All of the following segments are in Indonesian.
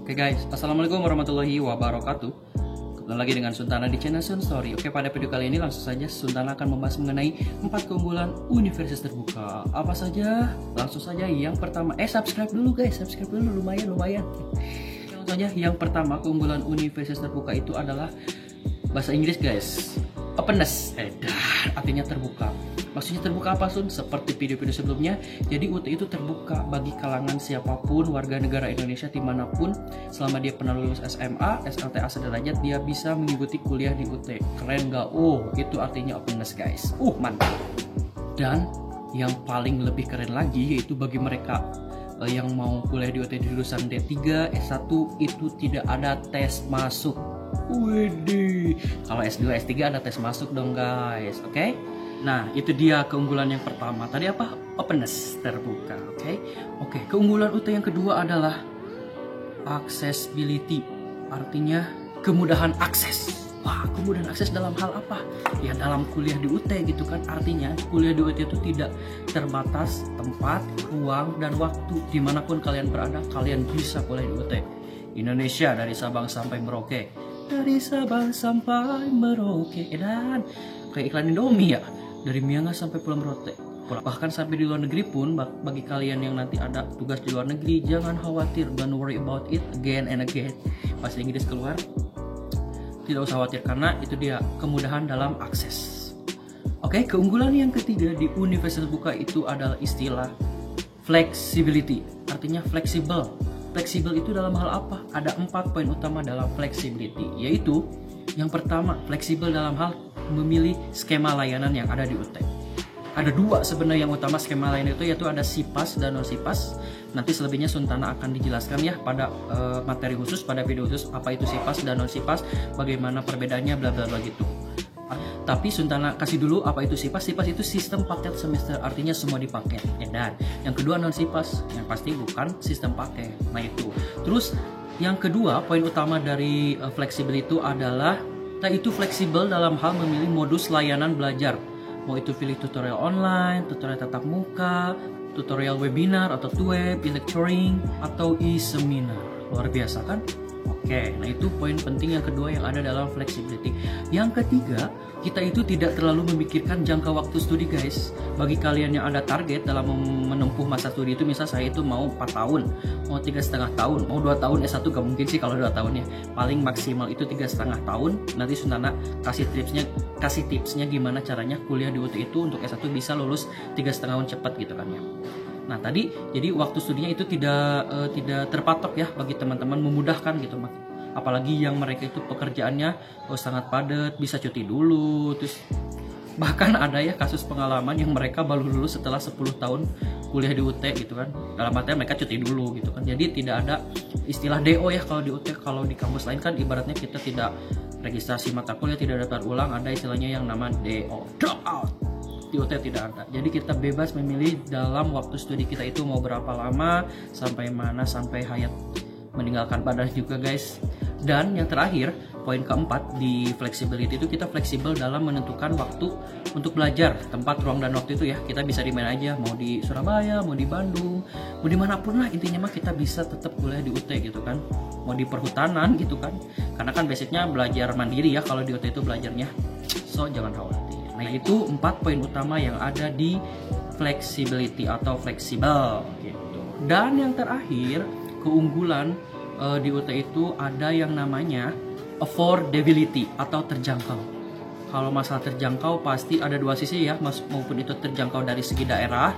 Oke guys, assalamualaikum warahmatullahi wabarakatuh. Kembali lagi dengan Suntana di channel Sun Story. Oke, pada video kali ini langsung saja Suntana akan membahas mengenai 4 keunggulan universitas terbuka. Apa saja? Langsung saja yang pertama. Subscribe dulu guys, subscribe dulu, lumayan. Langsung saja yang pertama, keunggulan universitas terbuka itu adalah bahasa Inggris guys. Openness, artinya terbuka. Maksudnya terbuka apa Sun? Seperti video-video sebelumnya, jadi UT itu terbuka bagi kalangan siapapun warga negara Indonesia dimanapun, selama dia pernah lulus SMA, SLTA sederajat, dia bisa mengikuti kuliah di UT. Keren gak? Itu artinya openness guys. Mantap. Dan yang paling lebih keren lagi yaitu bagi mereka yang mau kuliah di UT di lulusan D3, S1 itu tidak ada tes masuk. Widih. Kalau S2, S3 ada tes masuk dong guys, oke? Nah, itu dia keunggulan yang pertama. Tadi apa? Openness, terbuka. Oke. Keunggulan UT yang kedua adalah accessibility. Artinya kemudahan akses. Wah, kemudahan akses dalam hal apa? Ya dalam kuliah di UT gitu kan. Artinya kuliah di UT itu tidak terbatas tempat, ruang, dan waktu. Dimanapun kalian berada, kalian bisa kuliah di UT. Indonesia dari Sabang sampai Merauke. Dari Sabang sampai Merauke. Dan kayak iklan Indomie ya. Dari Miangas sampai Pulau Merote, bahkan sampai di luar negeri pun. Bagi kalian yang nanti ada tugas di luar negeri, jangan khawatir, don't worry about it again and again. Bahasa Inggris keluar, tidak usah khawatir karena itu dia kemudahan dalam akses. Oke, keunggulan yang ketiga di universitas terbuka itu adalah istilah flexibility, artinya fleksibel. Fleksibel itu dalam hal apa? Ada 4 poin utama dalam flexibility, yaitu yang pertama, fleksibel dalam hal memilih skema layanan yang ada di UT. Ada 2 sebenarnya yang utama skema layanan itu, yaitu ada SIPAS dan non SIPAS. Nanti selebihnya Suntana akan dijelaskan ya pada materi khusus, pada video khusus apa itu SIPAS dan non SIPAS, bagaimana perbedaannya, bla bla bla gitu. Tapi Suntana kasih dulu apa itu SIPAS. SIPAS itu sistem paket semester, artinya semua dipaket. Dan yang kedua non SIPAS, yang pasti bukan sistem paket. Nah itu. Terus yang kedua poin utama dari fleksibel itu adalah itu fleksibel dalam hal memilih modus layanan belajar. Mau itu pilih tutorial online, tutorial tatap muka, tutorial webinar atau web, e-lecturing atau e-seminar. Luar biasa kan? Oke, nah itu poin penting yang kedua yang ada dalam flexibility. Yang ketiga, kita itu tidak terlalu memikirkan jangka waktu studi guys. Bagi kalian yang ada target dalam menempuh masa studi itu, misal saya itu mau 4 tahun, mau 3,5 tahun, mau 2 tahun, S1 gak mungkin sih kalau 2 tahun ya. Paling maksimal itu 3,5 tahun. Nanti Suntana kasih tipsnya gimana caranya kuliah di UT itu untuk S1 bisa lulus 3,5 tahun cepat gitu kan ya. Nah tadi jadi waktu studinya itu tidak terpatok ya, bagi teman-teman memudahkan gitu mas. Apalagi yang mereka itu pekerjaannya sangat padat, bisa cuti dulu. Terus bahkan ada ya kasus pengalaman yang mereka baru lulus setelah 10 tahun kuliah di UT gitu kan. Dalam artinya mereka cuti dulu gitu kan. Jadi tidak ada istilah DO ya kalau di UT. Kalau di kampus lain kan ibaratnya kita tidak registrasi mata kuliah, tidak daftar ulang, ada istilahnya yang nama DO, drop out. Di UT tidak ada. Jadi kita bebas memilih dalam waktu studi kita itu mau berapa lama, sampai mana, sampai hayat meninggalkan badan juga guys. Dan yang terakhir, poin keempat di flexibility itu kita fleksibel dalam menentukan waktu untuk belajar, tempat, ruang, dan waktu itu ya. Kita bisa di mana aja, mau di Surabaya, mau di Bandung, mau dimanapun lah, intinya mah kita bisa tetap kuliah di UT gitu kan. Mau di perhutanan gitu kan, karena kan basicnya belajar mandiri ya kalau di UT itu belajarnya. So jangan khawatir. Nah itu 4 poin utama yang ada di flexibility atau fleksibel gitu. Dan yang terakhir, keunggulan di UT itu ada yang namanya affordability atau terjangkau. Kalau masalah terjangkau pasti ada 2 sisi ya, maupun itu terjangkau dari segi daerah,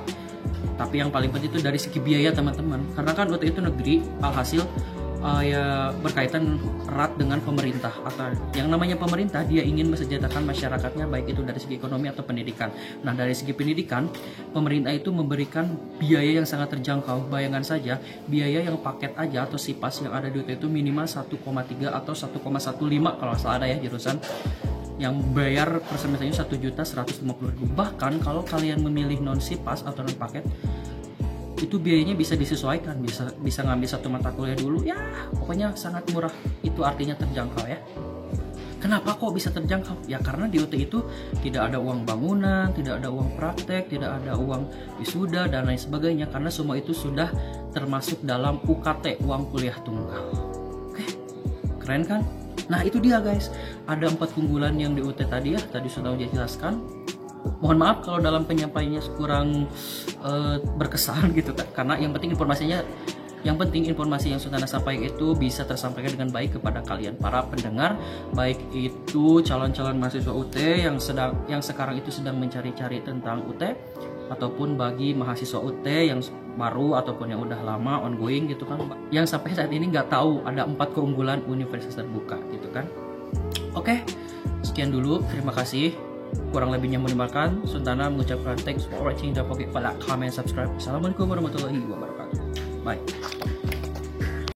tapi yang paling penting itu dari segi biaya teman-teman. Karena kan UT itu negeri, alhasil ya berkaitan erat dengan pemerintah. Atau yang namanya pemerintah, dia ingin mensejahterakan masyarakatnya, baik itu dari segi ekonomi atau pendidikan. Nah dari segi pendidikan, pemerintah itu memberikan biaya yang sangat terjangkau. Bayangkan saja biaya yang paket aja atau SIPAS yang ada di UT itu minimal 1,3 atau 1,15 kalau salah ada ya jurusan yang bayar per semesternya 1.150.000. Bahkan kalau kalian memilih non SIPAS atau non paket, itu biayanya bisa disesuaikan, bisa ngambil 1 mata kuliah dulu ya, pokoknya sangat murah. Itu artinya terjangkau ya. Kenapa kok bisa terjangkau? Ya karena di UT itu tidak ada uang bangunan, tidak ada uang praktek, tidak ada uang wisuda dan lain sebagainya, karena semua itu sudah termasuk dalam UKT, uang kuliah tunggal. Keren kan? Nah itu dia guys, ada 4 keunggulan yang di UT tadi ya, tadi sudah Uja jelaskan. Mohon maaf kalau dalam penyampaiannya kurang berkesan gitu kan, karena yang penting informasi yang Sultana sampaikan itu bisa tersampaikan dengan baik kepada kalian para pendengar, baik itu calon-calon mahasiswa UT yang sekarang itu sedang mencari-cari tentang UT, ataupun bagi mahasiswa UT yang baru ataupun yang udah lama ongoing gitu kan, yang sampai saat ini nggak tahu ada 4 keunggulan universitas terbuka gitu kan. Oke, sekian dulu, terima kasih. Kurang lebihnya mendengarkan, Sultana mengucapkan thanks for watching. Jangan lupa like, comment, subscribe. Assalamualaikum warahmatullahi wabarakatuh. Bye.